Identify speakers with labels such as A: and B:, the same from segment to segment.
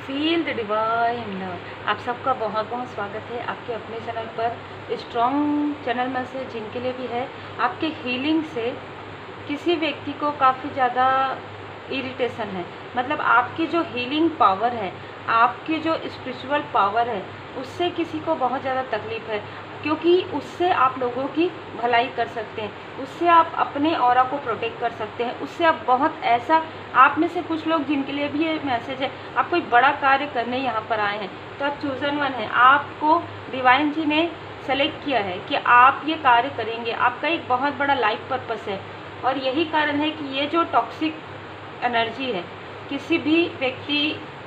A: Feel the divine love. आप सबका बहुत बहुत स्वागत है आपके अपने चैनल पर, स्ट्रॉन्ग चैनल में से जिनके लिए भी है। आपके हीलिंग से किसी व्यक्ति को काफ़ी ज़्यादा इरिटेशन है, मतलब आपकी जो हीलिंग पावर है, आपकी जो स्पिरिचुअल पावर है, उससे किसी को बहुत ज़्यादा तकलीफ़ है, क्योंकि उससे आप लोगों की भलाई कर सकते हैं, उससे आप अपने ऑरा को प्रोटेक्ट कर सकते हैं, उससे आप बहुत ऐसा, आप में से कुछ लोग जिनके लिए भी ये मैसेज है, आप कोई बड़ा कार्य करने यहाँ पर आए हैं, तो आप चूज़न वन हैं। आपको डिवाइन जी ने सेलेक्ट किया है कि आप ये कार्य करेंगे। आपका एक बहुत बड़ा लाइफ पर्पस है, और यही कारण है कि ये जो टॉक्सिक एनर्जी है किसी भी व्यक्ति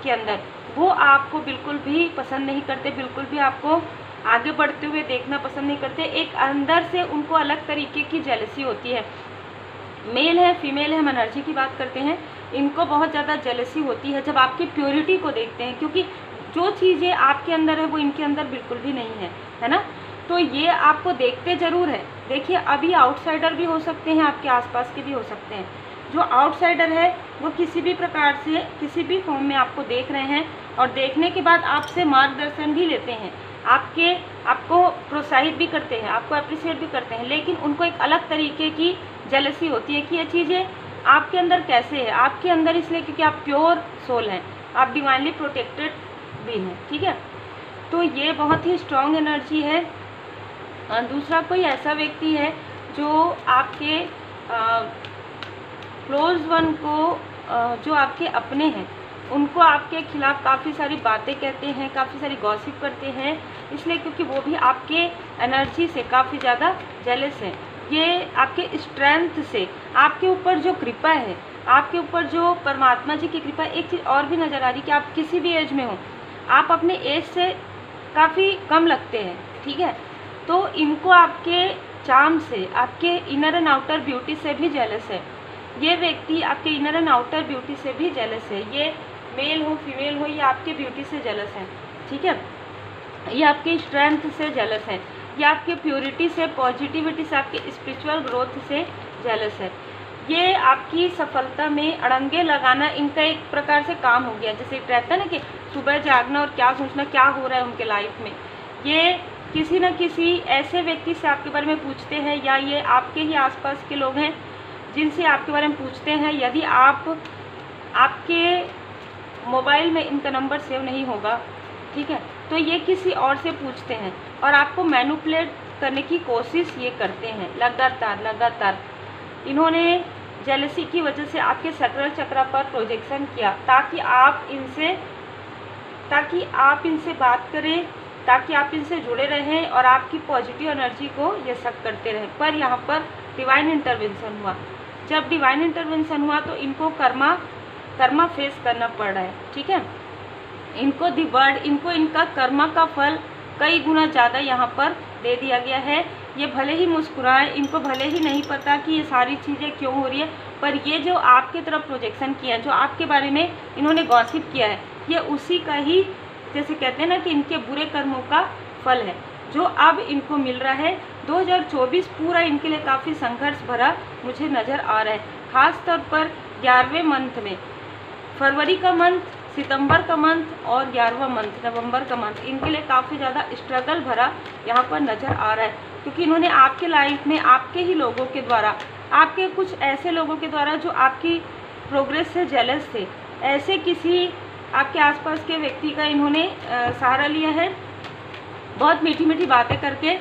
A: के अंदर, वो आपको बिल्कुल भी पसंद नहीं करते, बिल्कुल भी आपको आगे बढ़ते हुए देखना पसंद नहीं करते। एक अंदर से उनको अलग तरीके की जेलसी होती है। मेल है फीमेल है, हम एनर्जी की बात करते हैं, इनको बहुत ज़्यादा जेलसी होती है जब आपकी प्योरिटी को देखते हैं, क्योंकि जो चीज़ें आपके अंदर है वो इनके अंदर बिल्कुल भी नहीं है, है ना। तो ये आपको देखते ज़रूर है। देखिए, अभी आउटसाइडर भी हो सकते हैं, आपके आसपास के भी हो सकते हैं। जो आउटसाइडर है वो किसी भी प्रकार से किसी भी फॉर्म में आपको देख रहे हैं, और देखने के बाद आपसे मार्गदर्शन भी लेते हैं, आपको प्रोत्साहित भी करते हैं, आपको अप्रिशिएट भी करते हैं, लेकिन उनको एक अलग तरीके की जेलसी होती है कि ये चीज़ें आपके अंदर कैसे है। आपके अंदर इसलिए क्योंकि आप प्योर सोल हैं, आप डिवाइनली प्रोटेक्टेड भी हैं, ठीक है। तो ये बहुत ही स्ट्रॉन्ग एनर्जी है। दूसरा, कोई ऐसा व्यक्ति है जो आपके क्लोज वन को, जो आपके अपने हैं, उनको आपके खिलाफ काफ़ी सारी बातें कहते हैं, काफ़ी सारी गॉसिप करते हैं, इसलिए क्योंकि वो भी आपके एनर्जी से काफ़ी ज़्यादा जेलस हैं। ये आपके स्ट्रेंथ से, आपके ऊपर जो कृपा है, आपके ऊपर जो परमात्मा जी की कृपा। एक चीज़ और भी नज़र आ रही कि आप किसी भी एज में हो, आप अपने एज से काफ़ी कम लगते हैं, ठीक है। तो इनको आपके चार्म से, आपके इनर एंड आउटर ब्यूटी से भी जेलस है। ये व्यक्ति आपके इनर एंड आउटर ब्यूटी से भी जेलस है। ये मेल हो फीमेल हो, ये आपके ब्यूटी से जेलस है, ठीक है। ये आपकी स्ट्रेंथ से जेलस है, ये आपके प्योरिटी से, पॉजिटिविटी से, आपके स्पिरिचुअल ग्रोथ से जेलस है। ये आपकी सफलता में अड़ंगे लगाना इनका एक प्रकार से काम हो गया। जैसे रहता है ना कि सुबह जागना और क्या सोचना क्या हो रहा है उनके लाइफ में। ये किसी न किसी ऐसे व्यक्ति से आपके बारे में पूछते हैं, या ये आपके ही आसपास के लोग हैं जिनसे आपके बारे में पूछते हैं। यदि आपके मोबाइल में इनका नंबर सेव नहीं होगा, ठीक है, तो ये किसी और से पूछते हैं और आपको मैनिपुलेट करने की कोशिश ये करते हैं लगातार। इन्होंने जेलसी की वजह से आपके सैक्रल चक्र पर प्रोजेक्शन किया, ताकि आप इनसे बात करें, ताकि आप इनसे जुड़े रहें और आपकी पॉजिटिव एनर्जी को ये शक करते रहें। पर यहाँ पर डिवाइन इंटरवेंशन हुआ। जब डिवाइन इंटरवेंशन हुआ तो इनको कर्मा फेस करना पड़ रहा है, ठीक है। इनको दी वर्ड, इनको इनका कर्मा का फल कई गुना ज़्यादा यहाँ पर दे दिया गया है। ये भले ही मुस्कुराएं, इनको भले ही नहीं पता कि ये सारी चीज़ें क्यों हो रही है, पर ये जो आपके तरफ प्रोजेक्शन किया है, जो आपके बारे में इन्होंने गॉसिप किया है, ये उसी का ही, जैसे कहते हैं ना कि इनके बुरे कर्मों का फल है जो अब इनको मिल रहा है। 2024 पूरा इनके लिए काफ़ी संघर्ष भरा मुझे नज़र आ रहा है, ख़ास तौर पर 11वें मंथ में, फरवरी का मंथ, सितंबर का मंथ और 11वां मंथ, नवंबर का मंथ, इनके लिए काफ़ी ज़्यादा स्ट्रगल भरा यहाँ पर नज़र आ रहा है। क्योंकि इन्होंने आपके लाइफ में आपके ही लोगों के द्वारा, आपके कुछ ऐसे लोगों के द्वारा जो आपकी प्रोग्रेस से जेलस थे, ऐसे किसी आपके आसपास के व्यक्ति का इन्होंने सहारा लिया है, बहुत मीठी मीठी बातें करके।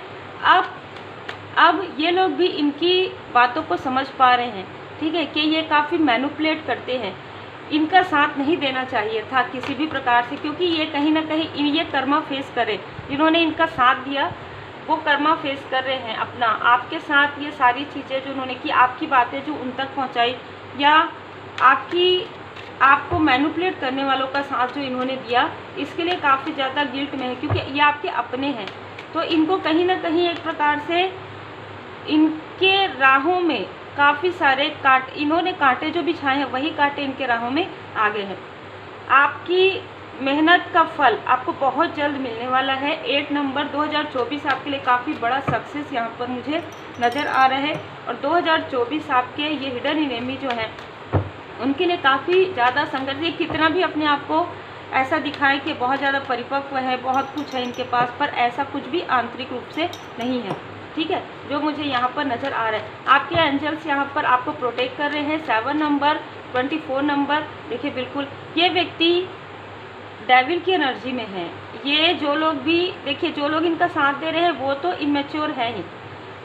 A: अब ये लोग भी इनकी बातों को समझ पा रहे हैं, ठीक है, कि ये काफ़ी मैनिपुलेट करते हैं। इनका साथ नहीं देना चाहिए था किसी भी प्रकार से, क्योंकि ये कहीं ना कहीं ये कर्मा फेस करे। जिन्होंने इनका साथ दिया वो कर्मा फेस कर रहे हैं अपना, आपके साथ ये सारी चीज़ें जो उन्होंने की, आपकी बातें जो उन तक पहुँचाई, या आपको मैनिपुलेट करने वालों का साथ जो इन्होंने दिया, इसके लिए काफ़ी ज़्यादा गिल्ट में है, क्योंकि ये आपके अपने हैं। तो इनको कहीं ना कहीं एक प्रकार से इनके राहों में काफ़ी सारे इन्होंने कांटे जो बिछाए हैं, वही कांटे इनके राहों में आ गए हैं। आपकी मेहनत का फल आपको बहुत जल्द मिलने वाला है। 8 नवंबर 2024 आपके लिए काफ़ी बड़ा सक्सेस यहाँ पर मुझे नज़र आ रहा है। और 2024 आपके ये हिडन एनिमी जो है उनके लिए काफ़ी ज़्यादा संघर्ष, ये कितना भी अपने आप को ऐसा दिखाएं कि बहुत ज़्यादा परिपक्व है, बहुत कुछ है इनके पास, पर ऐसा कुछ भी आंतरिक रूप से नहीं है। ठीक है, जो मुझे यहाँ पर नज़र आ रहा है, आपके एंजल्स यहाँ पर आपको प्रोटेक्ट कर रहे हैं। 7 नंबर, 24 नंबर, देखिए बिल्कुल ये व्यक्ति डेविल की एनर्जी में है। ये जो लोग भी, देखिए जो लोग इनका साथ दे रहे हैं वो तो इमेच्योर है ही,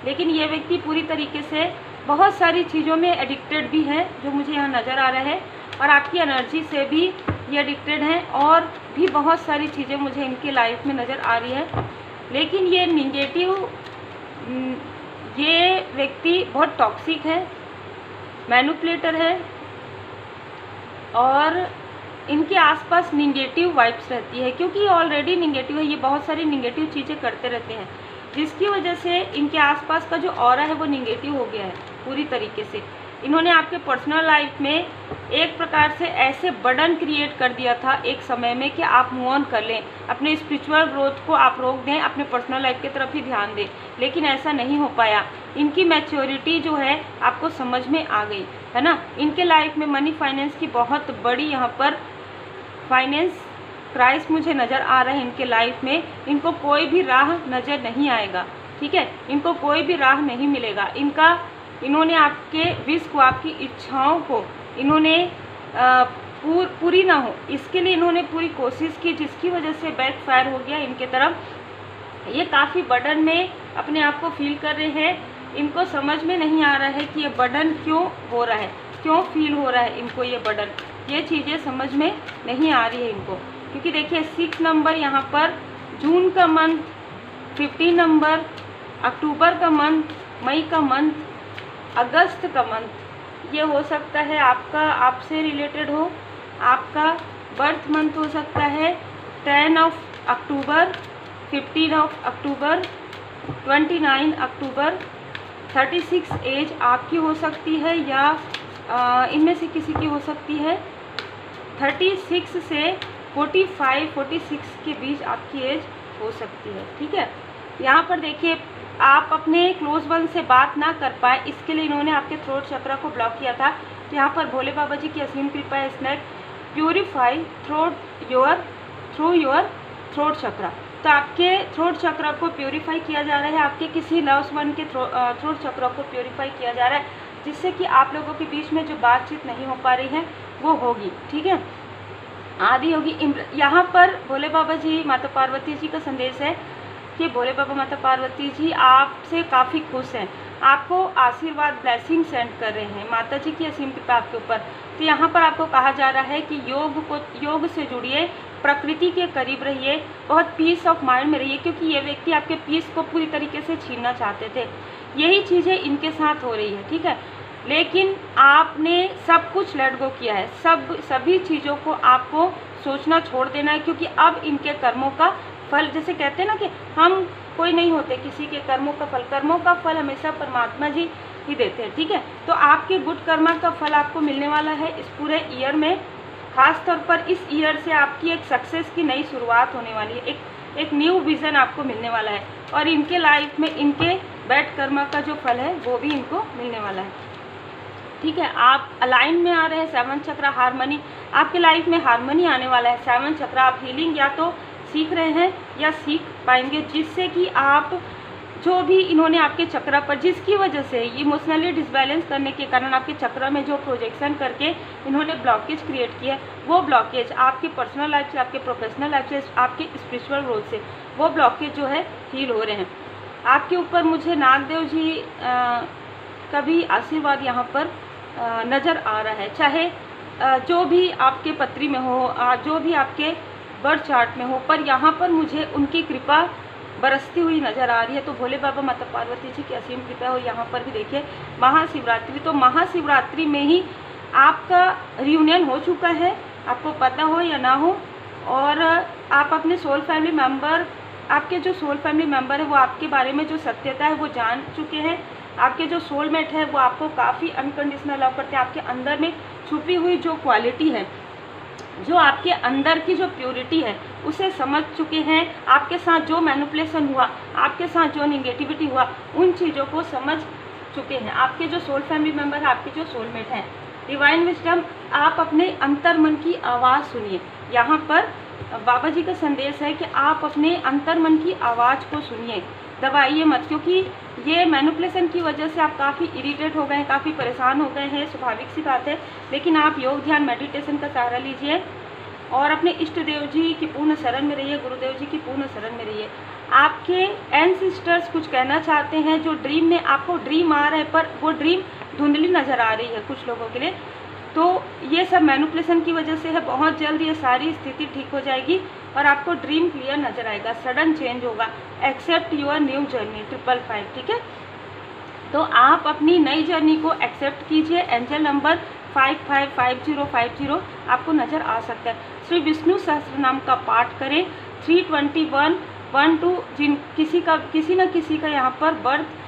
A: लेकिन ये व्यक्ति पूरी तरीके से बहुत सारी चीज़ों में एडिक्टेड भी है, जो मुझे यहाँ नज़र आ रहा है, और आपकी एनर्जी से भी ये एडिक्टेड हैं, और भी बहुत सारी चीज़ें मुझे इनके लाइफ में नज़र आ रही है। लेकिन ये निगेटिव, ये व्यक्ति बहुत टॉक्सिक है, मैनिपुलेटर है, और इनके आसपास निगेटिव वाइब्स रहती है, क्योंकि ऑलरेडी निगेटिव है, ये बहुत सारी निगेटिव चीज़ें करते रहते हैं, जिसकी वजह से इनके आसपास का जो ऑरा है वो निगेटिव हो गया है पूरी तरीके से। इन्होंने आपके पर्सनल लाइफ में एक प्रकार से ऐसे बर्डन क्रिएट कर दिया था एक समय में कि आप मूव ऑन कर लें, अपने स्पिरिचुअल ग्रोथ को आप रोक दें, अपने पर्सनल लाइफ की तरफ ही ध्यान दें, लेकिन ऐसा नहीं हो पाया। इनकी मैच्योरिटी जो है आपको समझ में आ गई है ना। इनके लाइफ में मनी फाइनेंस की बहुत बड़ी यहाँ पर फाइनेंस क्राइसिस मुझे नज़र आ रहा है इनके लाइफ में। इनको कोई भी राह नज़र नहीं आएगा, ठीक है, इनको कोई भी राह नहीं मिलेगा। इन्होंने आपके विश को, आपकी इच्छाओं को इन्होंने पूरी ना हो, इसके लिए इन्होंने पूरी कोशिश की, जिसकी वजह से बैकफायर हो गया इनके तरफ। ये काफ़ी बर्डन में अपने आप को फील कर रहे हैं। इनको समझ में नहीं आ रहा है कि ये बर्डन क्यों हो रहा है, क्यों फील हो रहा है इनको ये बर्डन, ये चीज़ें समझ में नहीं आ रही है इनको। क्योंकि देखिए 6 नंबर यहाँ पर, जून का मंथ, 15 नंबर, अक्टूबर का मंथ, मई का मंथ, अगस्त का मंथ, ये हो सकता है आपका, आपसे रिलेटेड हो, आपका बर्थ मंथ हो सकता है 10 of October, 15 of October, 29 October, 36 age आपकी हो सकती है, या इनमें से किसी की हो सकती है। 36 से 45-46 के बीच आपकी एज हो सकती है, ठीक है। यहाँ पर देखिए आप अपने क्लोज वन से बात ना कर पाए, इसके लिए इन्होंने आपके थ्रोट चक्र को ब्लॉक किया था। तो यहाँ पर भोले बाबा जी की असीम कृपा है, snake purify through your throat चक्र। तो आपके थ्रोट चक्र को प्यूरिफाई किया जा रहा है, आपके किसी लव्स वन के थ्रोट चक्र को प्यूरिफाई किया जा रहा है, जिससे कि आप लोगों के बीच में जो बातचीत नहीं हो पा रही है वो होगी, ठीक है, आदि होगी। यहाँ पर भोले बाबा जी, माता पार्वती जी का संदेश है कि भोले बाबा माता पार्वती जी आपसे काफ़ी खुश हैं, आपको आशीर्वाद ब्लेसिंग सेंड कर रहे हैं, माता जी की असीम कृपा आपके ऊपर। तो यहाँ पर आपको कहा जा रहा है कि योग से जुड़िए, प्रकृति के करीब रहिए, बहुत पीस ऑफ माइंड में रहिए, क्योंकि ये व्यक्ति आपके पीस को पूरी तरीके से छीनना चाहते थे। यही चीज़ें इनके साथ हो रही है, ठीक है। लेकिन आपने सब कुछ लेट गो किया है, सभी चीज़ों को आपको सोचना छोड़ देना है, क्योंकि अब इनके कर्मों का फल, जैसे कहते हैं ना कि हम कोई नहीं होते किसी के कर्मों का फल, कर्मों का फल हमेशा परमात्मा जी ही देते हैं, ठीक है। तो आपके गुड कर्मा का फल आपको मिलने वाला है इस पूरे ईयर में। खास तौर पर इस ईयर से आपकी एक सक्सेस की नई शुरुआत होने वाली है, एक न्यू विज़न आपको मिलने वाला है, और इनके लाइफ में इनके बैड कर्मा का जो फल है वो भी इनको मिलने वाला है, ठीक है। आप अलाइन में आ रहे हैं, 7 चक्र हारमनी, आपके लाइफ में हारमनी आने वाला है। 7 चक्र आप हीलिंग या तो सीख रहे हैं या सीख पाएंगे, जिससे कि आप जो भी इन्होंने आपके चक्र पर, जिसकी वजह से इमोशनली डिसबैलेंस करने के कारण आपके चक्र में जो प्रोजेक्शन करके इन्होंने ब्लॉकेज क्रिएट किया है, वो ब्लॉकेज आपके पर्सनल लाइफ से, आपके प्रोफेशनल लाइफ से, आपके स्पिरिचुअल ग्रोथ से, वो ब्लॉकेज जो है हील हो रहे हैं। आपके ऊपर मुझे नागदेव जी का भी आशीर्वाद यहाँ पर नज़र आ रहा है, चाहे जो भी आपके पत्री में हो, जो भी आपके बर्थ चार्ट में हो, पर यहाँ पर मुझे उनकी कृपा बरसती हुई नज़र आ रही है। तो भोले बाबा माता पार्वती जी की असीम कृपा है। और यहाँ पर भी देखिए महाशिवरात्रि, तो महाशिवरात्रि में ही आपका रियूनियन हो चुका है, आपको पता हो या ना हो, और आप अपने सोल फैमिली मेम्बर, आपके जो सोल फैमिली मेम्बर है वो आपके बारे में जो सत्यता है वो जान चुके हैं। आपके जो सोलमेट है वो आपको काफ़ी अनकंडीशनल लव करते हैं। आपके अंदर में छुपी हुई जो क्वालिटी है, जो आपके अंदर की जो प्योरिटी है, उसे समझ चुके हैं। आपके साथ जो मैनिपुलेशन हुआ, आपके साथ जो निगेटिविटी हुआ, उन चीज़ों को समझ चुके हैं। आपके जो सोल फैमिली मेम्बर है, आपके जो सोलमेट हैं, डिवाइन विजडम, आप अपने अंतर मन की आवाज़ सुनिए। यहाँ पर बाबा जी का संदेश है कि आप अपने अंतर मन की आवाज़ को सुनिए, दबाइए मत, क्योंकि ये मैनिपुलेशन की वजह से आप काफ़ी इरिटेट हो गए हैं, काफ़ी परेशान हो गए हैं, स्वाभाविक सी बात है। लेकिन आप योग ध्यान मेडिटेशन का सहारा लीजिए और अपने इष्ट देव जी की पूर्ण शरण में रहिए, गुरुदेव जी की पूर्ण शरण में रहिए। आपके एंसेस्टर्स कुछ कहना चाहते हैं, जो ड्रीम में आपको ड्रीम आ रहा है पर वो ड्रीम धुंधली नज़र आ रही है कुछ लोगों के लिए, तो ये सब मैनिपुलेशन की वजह से है। बहुत जल्द ये सारी स्थिति ठीक हो जाएगी और आपको ड्रीम क्लियर नज़र आएगा, सडन चेंज होगा। एक्सेप्ट योर न्यू जर्नी 555, ठीक है। तो आप अपनी नई जर्नी को एक्सेप्ट कीजिए। एंजल नंबर 555050 आपको नज़र आ सकता है। श्री विष्णु सहस्त्रनाम का पाठ करें। 321 12 किसी न किसी का यहाँ पर बर्थ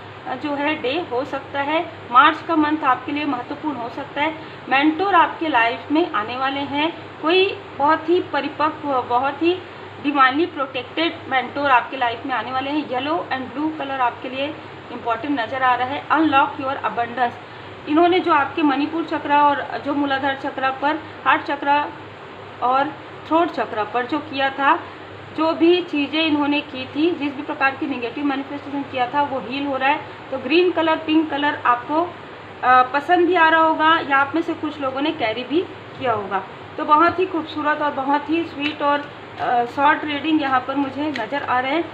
A: जो है डे हो सकता है। मार्च का मंथ आपके लिए महत्वपूर्ण हो सकता है। मेंटोर आपके लाइफ में आने वाले हैं। कोई बहुत ही परिपक्व, बहुत ही डिवाइनली प्रोटेक्टेड मेंटोर आपके लाइफ में आने वाले हैं। येलो एंड ब्लू कलर आपके लिए इंपॉर्टेंट नज़र आ रहा है। अनलॉक योर अबंडेंस, इन्होंने जो आपके मणिपुर चक्र और जो मूलाधार चक्र पर, हार्ट चक्र और थ्रोट चक्र पर जो किया था, जो भी चीज़ें इन्होंने की थी, जिस भी प्रकार की नेगेटिव मैनिफेस्टेशन किया था, वो हील हो रहा है। तो ग्रीन कलर, पिंक कलर आपको पसंद भी आ रहा होगा या आप में से कुछ लोगों ने कैरी भी किया होगा। तो बहुत ही खूबसूरत और बहुत ही स्वीट और शॉर्ट रीडिंग यहाँ पर मुझे नज़र आ रहे हैं।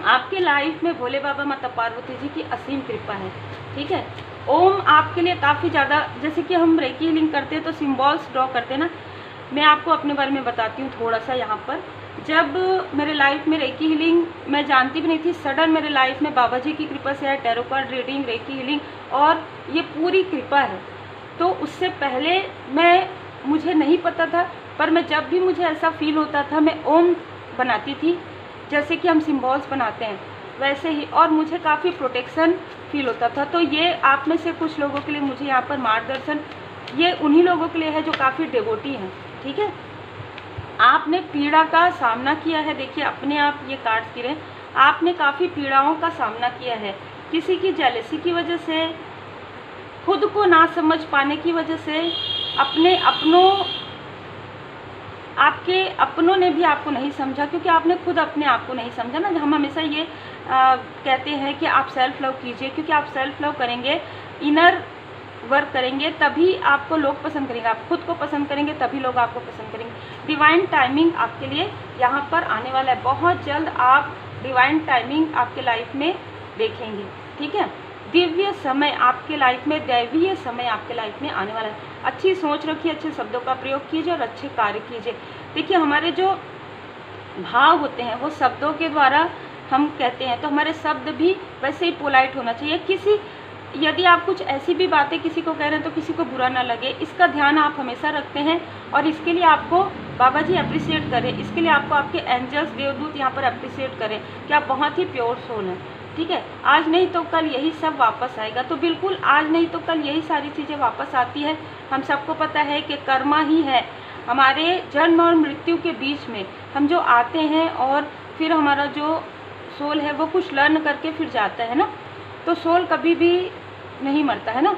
A: आपके लाइफ में भोले बाबा माता पार्वती जी की असीम कृपा है, ठीक है। ओम आपके लिए काफ़ी ज़्यादा, जैसे कि हम रेकी हीलिंग करते हैं तो सिम्बॉल्स ड्रॉ करते हैं ना, मैं आपको अपने बारे में बताती हूँ थोड़ा सा। यहाँ पर जब मेरे लाइफ में रेकी हीलिंग मैं जानती भी नहीं थी, सडन मेरे लाइफ में बाबा जी की कृपा से है, tarot card reading, recce healing, और ये पूरी कृपा है। तो उससे पहले मुझे नहीं पता था, पर मैं जब भी मुझे ऐसा फील होता था मैं ओम बनाती थी, जैसे कि हम सिम्बॉल्स बनाते हैं वैसे ही, और मुझे काफ़ी प्रोटेक्शन फील होता था। तो ये आप में से कुछ लोगों के लिए मुझे यहाँ पर मार्गदर्शन, ये उन्हीं लोगों के लिए है जो काफ़ी डिवोटी हैं, ठीक है। आपने पीड़ा का सामना किया है, देखिए अपने आप ये कार्ड्स गिरे, आपने काफ़ी पीड़ाओं का सामना किया है। किसी की जेलसी की वजह से, खुद को ना समझ पाने की वजह से, आपके अपनों ने भी आपको नहीं समझा, क्योंकि आपने खुद अपने आप को नहीं समझा ना। हम हमेशा ये कहते हैं कि आप सेल्फ लव कीजिए, क्योंकि आप सेल्फ लव करेंगे, इनर वर्क करेंगे, तभी आपको लोग पसंद करेंगे। आप खुद को पसंद करेंगे तभी लोग आपको पसंद करेंगे। डिवाइन टाइमिंग आपके लिए यहाँ पर आने वाला है। बहुत जल्द आप डिवाइन टाइमिंग आपके लाइफ में देखेंगे, ठीक है। दिव्य समय आपके लाइफ में, दैवीय समय आपके लाइफ में आने वाला है। अच्छी सोच रखिए, अच्छे शब्दों का प्रयोग कीजिए और अच्छे कार्य कीजिए। देखिए हमारे जो भाव होते हैं वो शब्दों के द्वारा हम कहते हैं, तो हमारे शब्द भी वैसे ही पोलाइट होना चाहिए। यदि आप कुछ ऐसी भी बातें किसी को कह रहे हैं तो किसी को बुरा ना लगे, इसका ध्यान आप हमेशा रखते हैं। और इसके लिए आपको बाबा जी अप्रिशिएट करें, इसके लिए आपको आपके एंजल्स, देवदूत यहाँ पर अप्रिशिएट करें कि आप बहुत ही प्योर सोल हैं, ठीक है। आज नहीं तो कल यही सब वापस आएगा। तो बिल्कुल आज नहीं तो कल यही सारी चीज़ें वापस आती है। हम सबको पता है कि कर्मा ही है हमारे जन्म और मृत्यु के बीच में, हम जो आते हैं और फिर हमारा जो सोल है वो कुछ लर्न करके फिर जाता है ना। तो सोल कभी भी नहीं मरता है ना।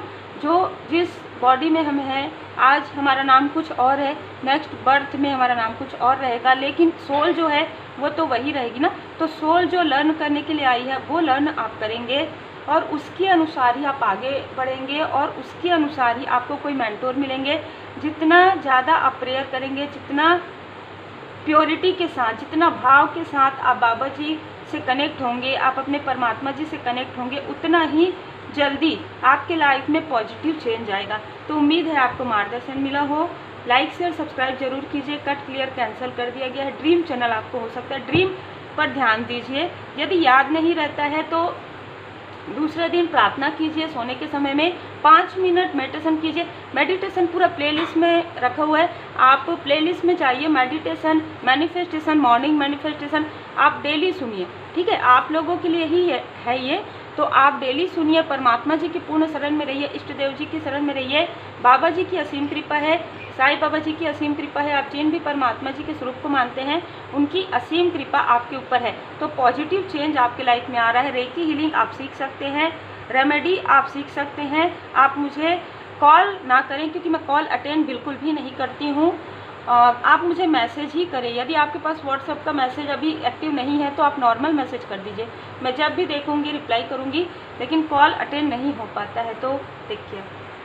A: जिस बॉडी में हम हैं, आज हमारा नाम कुछ और है, नेक्स्ट बर्थ में हमारा नाम कुछ और रहेगा, लेकिन सोल जो है वो तो वही रहेगी ना। तो सोल जो लर्न करने के लिए आई है वो लर्न आप करेंगे और उसके अनुसार ही आप आगे बढ़ेंगे और उसके अनुसार ही आपको कोई मेंटोर मिलेंगे। जितना ज़्यादा आप प्रेयर करेंगे, जितना प्योरिटी के साथ, जितना भाव के साथ आप बाबा जी से कनेक्ट होंगे, आप अपने परमात्मा जी से कनेक्ट होंगे, उतना ही जल्दी आपके लाइफ में पॉजिटिव चेंज आएगा। तो उम्मीद है आपको मार्गदर्शन मिला हो। लाइक शेयर सब्सक्राइब जरूर कीजिए। कट क्लियर कैंसिल कर दिया गया है। ड्रीम चैनल आपको हो सकता है, ड्रीम पर ध्यान दीजिए। यदि याद नहीं रहता है तो दूसरे दिन प्रार्थना कीजिए, सोने के समय में 5 मिनट मेडिटेशन कीजिए। मेडिटेशन पूरा प्लेलिस्ट में रखा हुआ है, आप प्लेलिस्ट में जाइए। मेडिटेशन, मैनिफेस्टेशन, मॉर्निंग मैनिफेस्टेशन आप डेली सुनिए, ठीक है। आप लोगों के लिए ही है ये, तो आप डेली सुनिए। परमात्मा जी की पूर्ण शरण में रहिए, इष्ट देव जी की शरण में रहिए। बाबा जी की असीम कृपा है, साईं बाबा जी की असीम कृपा है। आप जिन भी परमात्मा जी के स्वरूप को मानते हैं उनकी असीम कृपा आपके ऊपर है। तो पॉजिटिव चेंज आपके लाइफ में आ रहा है। रेकी हीलिंग आप सीख सकते हैं, रेमेडी आप सीख सकते हैं। आप मुझे कॉल ना करें, क्योंकि मैं कॉल अटेंड बिल्कुल भी नहीं करती हूँ। आप मुझे मैसेज ही करें। यदि आपके पास व्हाट्सएप का मैसेज अभी एक्टिव नहीं है तो आप नॉर्मल मैसेज कर दीजिए, मैं जब भी देखूँगी रिप्लाई करूँगी, लेकिन कॉल अटेंड नहीं हो पाता है। तो टेक केयर।